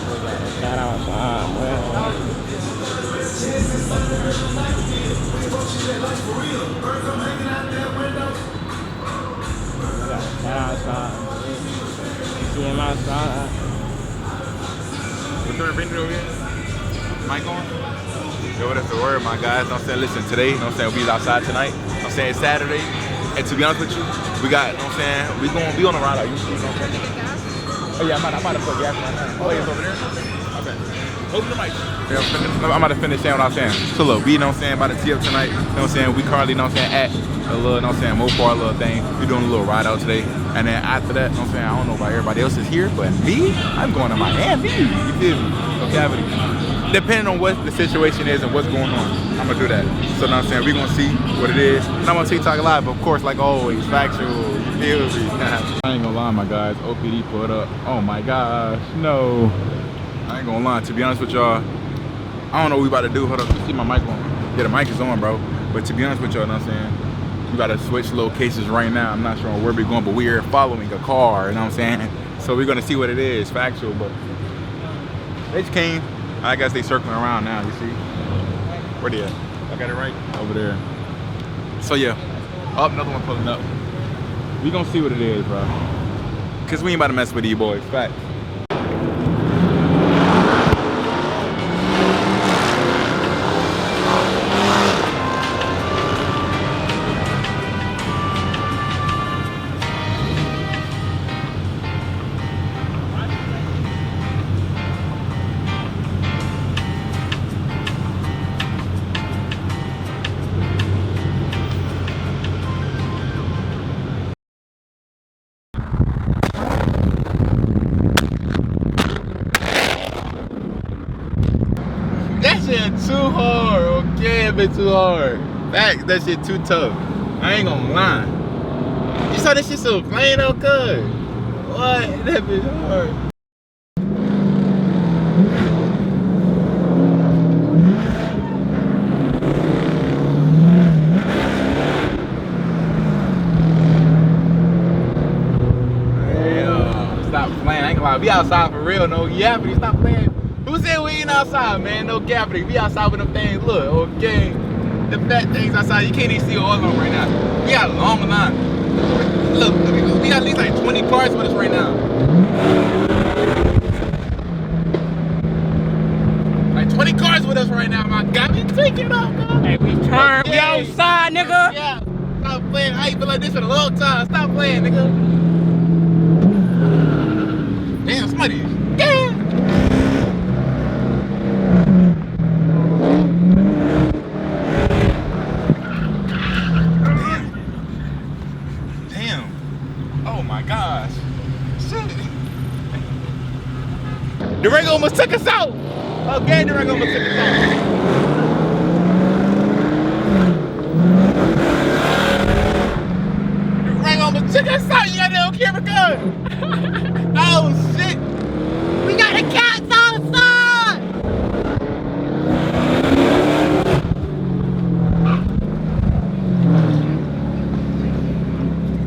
Shout outside, man. Shout outside. See him outside. What's your opinion over here? Mic on? Yo, that's the word, my guys. You know what I'm saying? Listen, today, you know what I'm saying, we'll be outside tonight. You know what I'm saying? It's Saturday. And to be honest with you, we got, you know what I'm saying, we gonna be on the ride out. You know what I'm saying? Oh yeah, I'm about to put gas right now. Oh, it's over there? Okay. Open the mic. Yeah, I'm about to finish saying what I'm saying. So look, we, you know what I'm saying, about to tee up tonight. You know what I'm saying? We currently, you know what I'm saying, at a little, you know what I'm saying, Mopar little thing. We're doing a little ride out today. And then after that, you know what I'm saying, I don't know about everybody else is here, but me, I'm going to Miami. You feel me? Okay, depending on what the situation is and what's going on, I'm gonna do that. So you know what I'm saying, we're gonna see what it is. And I'm on TikTok Live, but of course, like always, factual, you feel me? I ain't gonna lie, my guys, OPD put up. Oh my gosh, no. I ain't gonna lie, to be honest with y'all, I don't know what we about to do. Hold up, see my mic on. Yeah, the mic is on, bro. But to be honest with y'all, you know what I'm saying, we gotta switch locations right now. I'm not sure where we're going, but we're following a car, you know what I'm saying? So we're gonna see what it is, factual, but they just came. I guess they circling around now, you see? Where they at? I got it right? Over there. So yeah, another one pulling up. We gonna see what it is, bro. Cause we ain't about to mess with these boys, fact. That shit too hard, okay? A bit too hard. That shit too tough. I ain't gonna lie. You saw that shit so plain, okay? What? That bitch hard. Damn. Stop playing. I ain't gonna lie. We outside for real, no yapping. Stop playing. Who said we ain't outside, man? No gapping. We outside with them things. Look, okay. The fat things outside. You can't even see all of them right now. We got a long line. Look, we got at least like 20 cars with us right now. Like 20 cars with us right now, my God. We take it off, man. Hey, we turn. Okay. We outside, nigga. Yeah. Stop playing. I ain't been like this for a long time. Stop playing, nigga. Damn, somebody. Damn. Oh my gosh. Shit. Durango almost took us out. Okay, Durango almost took us out. Durango almost took us out. You got that on camera gun. Oh shit. We got the cats outside.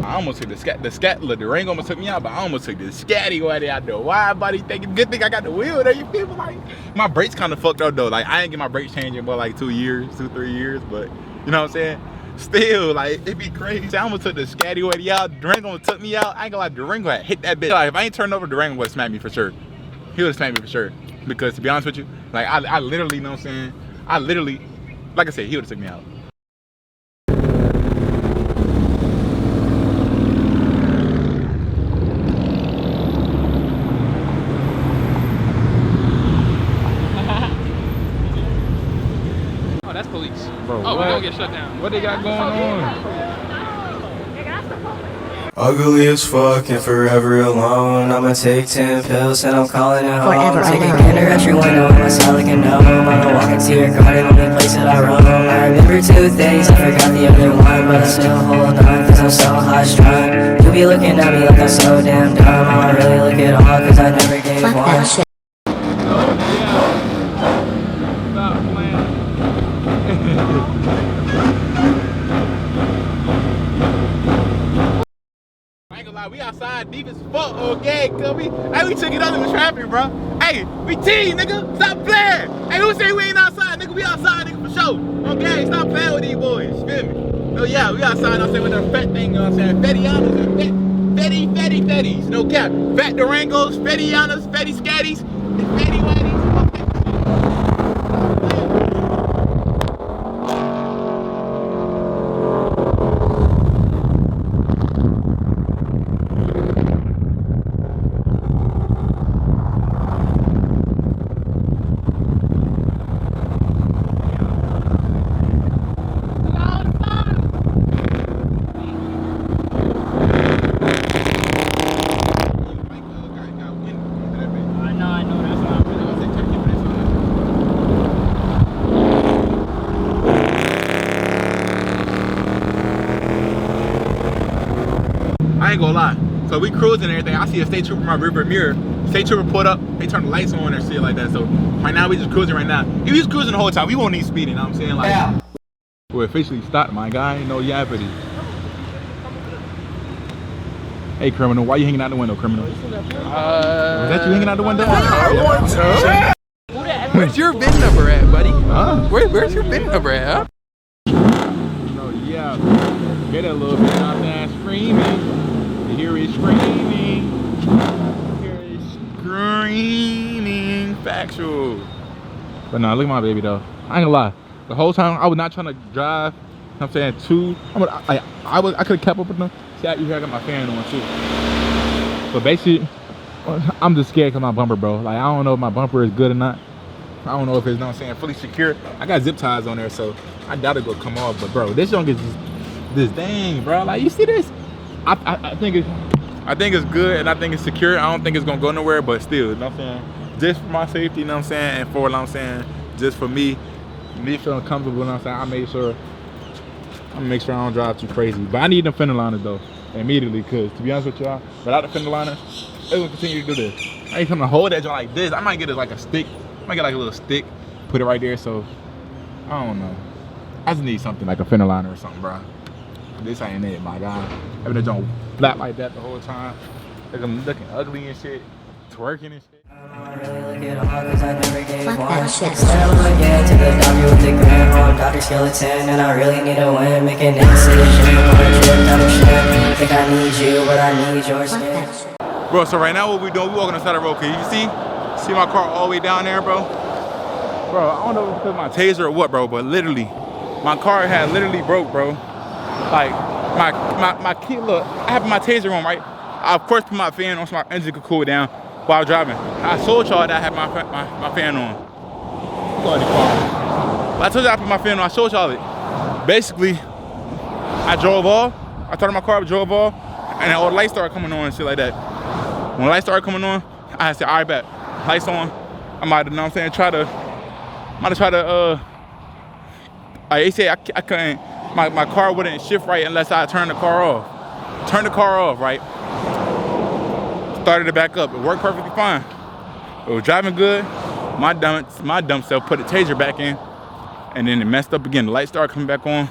I almost took the scat. Look, the Durango almost took me out, but I almost took the scatty way out there. Why body thinking? Good thing I got the wheel there. You feel me? Like my brakes kind of fucked up though. Like I ain't get my brakes changed in but like 2 years, 2-3 years. But you know what I'm saying? Still, like it be crazy. I almost took the scatty way out. Durango almost took me out. I ain't gonna lie, Durango had hit that bitch. Like, if I ain't turned over, Durango would have smacked me for sure. He would have smacked me for sure. Because to be honest with you, like I literally, you know what I'm saying? I literally, like I said, he would have took me out. That's police. Bro, oh, we're gonna get shut down. What they got going on? Ugly as fuck and forever alone. I'ma take 10 pills and I'm calling it home. Forever Taking alone. dinner at your window and my side like a gnome. I'ma walk into your garden, only place that I roam. I remember 2 things, I forgot the other one, but I still hold on, cause I'm so high strung. You be looking at me like I'm so damn dumb. I don't really look at all, cause I never gave Fuck one. that shit. We outside got deep as fuck, okay? Cause we took it out in the traffic, bro. Hey, we team, nigga. Stop playing. Hey, who say we ain't outside, nigga? We outside, nigga, for sure. Okay, stop playing with these boys. You feel me? Oh yeah, we outside. I'm saying with the fat thing. You know what I'm saying? Fettianas and fetties. No cap. Fat Durangos, Fettianas, Fetty Scatties, Fetty Whiteys. I ain't gonna lie. So we cruising and everything. I see a state trooper in my rearview mirror. State trooper pulled up. They turned the lights on and shit like that. So right now we just cruising right now. If we just cruising the whole time, we won't need speeding. You know what I'm saying? Like, yeah. We're officially stopped, my guy. Ain't no yappity. Hey, criminal, why you hanging out the window, criminal? Was that you hanging out the window? Where's your VIN number at, buddy? Huh? Where's your VIN number at, huh? No, yeah. Get a little bit out there screaming. You hear it screaming. You hear it screaming. Factual. But nah, look at my baby though. I ain't gonna lie. The whole time I was not trying to drive. I'm saying I could have kept up with them. See, I got my fan on too. But basically, I'm just scared because my bumper, bro. Like, I don't know if my bumper is good or not. I don't know if it's, you know what I'm saying, fully secure. I got zip ties on there, so I doubt it will come off. But bro, this junk is this thing, bro. Like, you see this? I think it's good and I think it's secure. I don't think it's gonna go nowhere, but still, you know what I'm saying? Just for my safety, you know what I'm saying, and for what I'm saying, just for me feeling comfortable, you know what I'm saying, I'm gonna make sure I don't drive too crazy. But I need them fender liners though, immediately, cause to be honest with y'all, without the fender liner, it's gonna continue to do this. I ain't coming to hold that joint like this. I might get it like a stick. I might get like a little stick, put it right there. So I don't know. I just need something like a fender liner or something, bro. This ain't it, my guy. Having that joint flat like that the whole time, looking ugly and shit, twerking and shit. Dr. Skeleton, and I really need a win. Make an incision, think I need you, but I need your skin. Bro, so right now what we doing, we walking on the side of the road. Can you see my car all the way down there, bro? Bro, I don't know if it's because my taser or what, bro, but literally, my car had literally broke, bro. Like, my key, look, I have my taser on, right? I of course put my fan on so my engine could cool down while driving. I told y'all that I had my fan on. But I told y'all I put my fan on, I showed y'all it. Basically, I drove off, I started my car up, drove off, and all the lights started coming on and shit like that. When the lights started coming on, I said, all right, bet, lights on. I might have, you know what I'm saying, they say I couldn't, my car wouldn't shift right unless I turned the car off. Turned the car off, right? Started it back up. It worked perfectly fine. It was driving good. My dumb self put the taser back in, and then it messed up again. The lights started coming back on,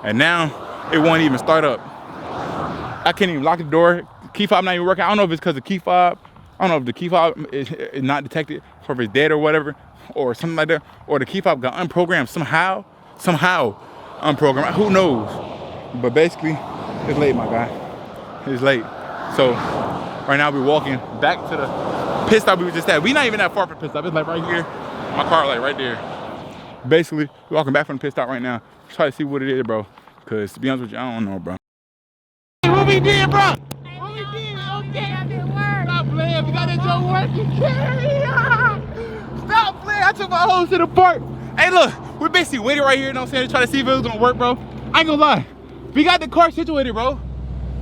and now it won't even start up. I can't even lock the door. Key fob not even working. I don't know if it's because of key fob. I don't know if the key fob is not detected, or if it's dead or whatever, or something like that, or the key fob got unprogrammed somehow unprogrammed. Who knows? But basically, it's late, my guy. It's late. So right now we're walking back to the pit stop we were just at. We not even that far from the pit stop. It's like right here. My car like right there. Basically, we're walking back from the pit stop right now. Try to see what it is, bro. Cause to be honest with you, I don't know, bro. Hey, what we did, bro? What we did? Okay, I did work. Stop playing. We got that joint working. Stop playing. I took my hose to the park. Hey, look, we're basically waiting right here, you know what I'm saying, to try to see if it was gonna work, bro. I ain't gonna lie. We got the car situated, bro.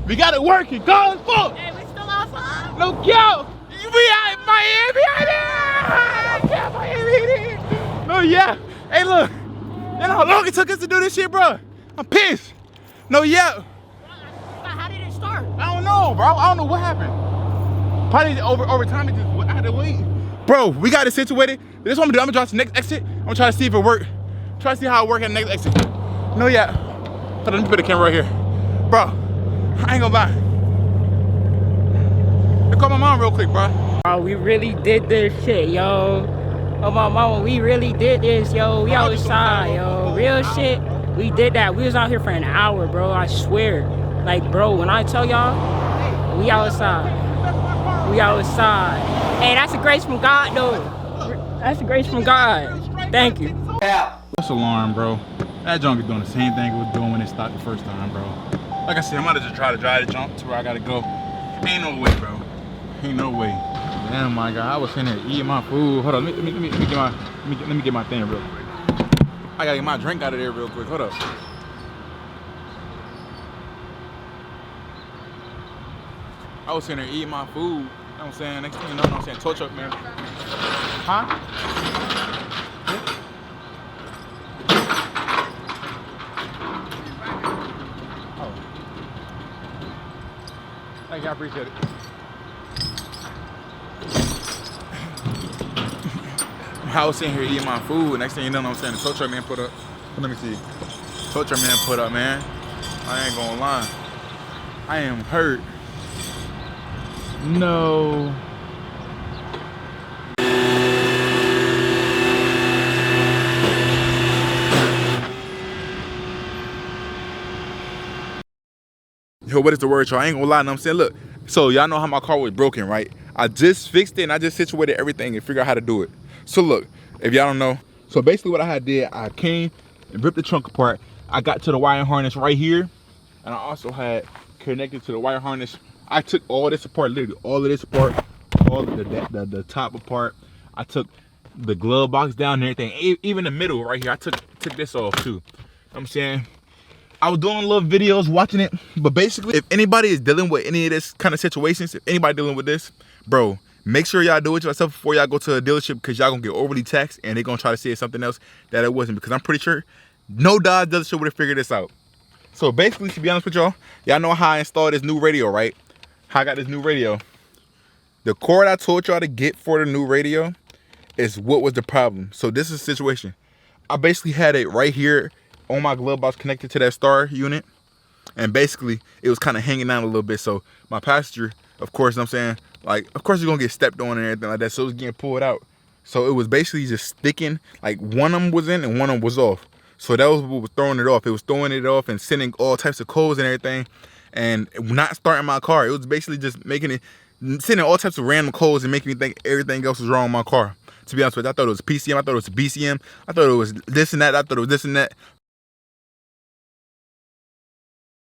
We got it working. Go, let's go. Hey, we still outside? No cap. We out in Miami. Yeah, Miami. No, yeah. Hey, look. You know how long it took us to do this shit, bro? I'm pissed. No, yeah. How did it start? I don't know, bro. I don't know what happened. Probably over time, it just, I had to wait. Bro, we got it situated. This is what I'm gonna do. I'm gonna drive to the next exit. I'm gonna try to see if it works. Try to see how it works at the next exit. No, yeah. Hold on, let me put the camera right here. Bro, I ain't gonna lie. my mom real quick, bro. Bro, we really did this shit, yo. Oh my mama, we really did this, yo. We outside, yo. Real shit. We did that. We was out here for an hour, bro. I swear. Like, bro, when I tell y'all, we outside. We outside. Hey, that's a grace from God, though. That's a grace from God. Thank you. False alarm, bro. That junk is doing the same thing it was doing when it stopped the first time, bro. Like I said, I'm about to just try to drive the jump to where I gotta go. Ain't no way, bro. Ain't no way. Damn, my God, I was sitting there eating my food. Hold on, let me get my thing real quick. I gotta get my drink out of there real quick. Hold up. I was sitting there eating my food. You know what I'm saying? Next thing you know what I'm saying? Tow truck, man. Huh? Oh. Thank you, I appreciate it. I was sitting here eating my food. Next thing you know what I'm saying? The tow truck man put up. Let me see. Tow truck man put up, man. I ain't gonna lie. I am hurt. No. Yo, what is the word, y'all? I ain't gonna lie, know what I'm saying? Look, so y'all know how my car was broken, right? I just fixed it and I just situated everything and figured out how to do it. So look, if y'all don't know, so basically what I had did, I came and ripped the trunk apart. I got to the wire harness right here, and I also had connected to the wire harness. I took all this apart, literally all of this apart, all of the top apart. I took the glove box down and everything, even the middle right here. I took this off too. You know what I'm saying? I was doing little videos watching it, but basically, if anybody is dealing with any of this kind of situations, if anybody dealing with this, bro, make sure y'all do it yourself before y'all go to a dealership, because y'all gonna get overly taxed and they're gonna try to say it's something else that it wasn't, because I'm pretty sure no Dodge dealership would have figured this out. So basically, to be honest with y'all know how I installed this new radio, right? How I got this new radio. The cord I told y'all to get for the new radio is what was the problem. So this is the situation. I basically had it right here on my glove box connected to that star unit, and basically it was kind of hanging down a little bit. So my passenger, of course, you know what I'm saying, like, of course you're gonna get stepped on and everything like that, so it was getting pulled out. So it was basically just sticking, like one of them was in and one of them was off. So that was what was throwing it off. It was throwing it off and sending all types of codes and everything, and not starting my car. It was basically just sending all types of random codes and making me think everything else was wrong with my car. To be honest with you, I thought it was PCM, I thought it was BCM, I thought it was this and that, I thought it was this and that.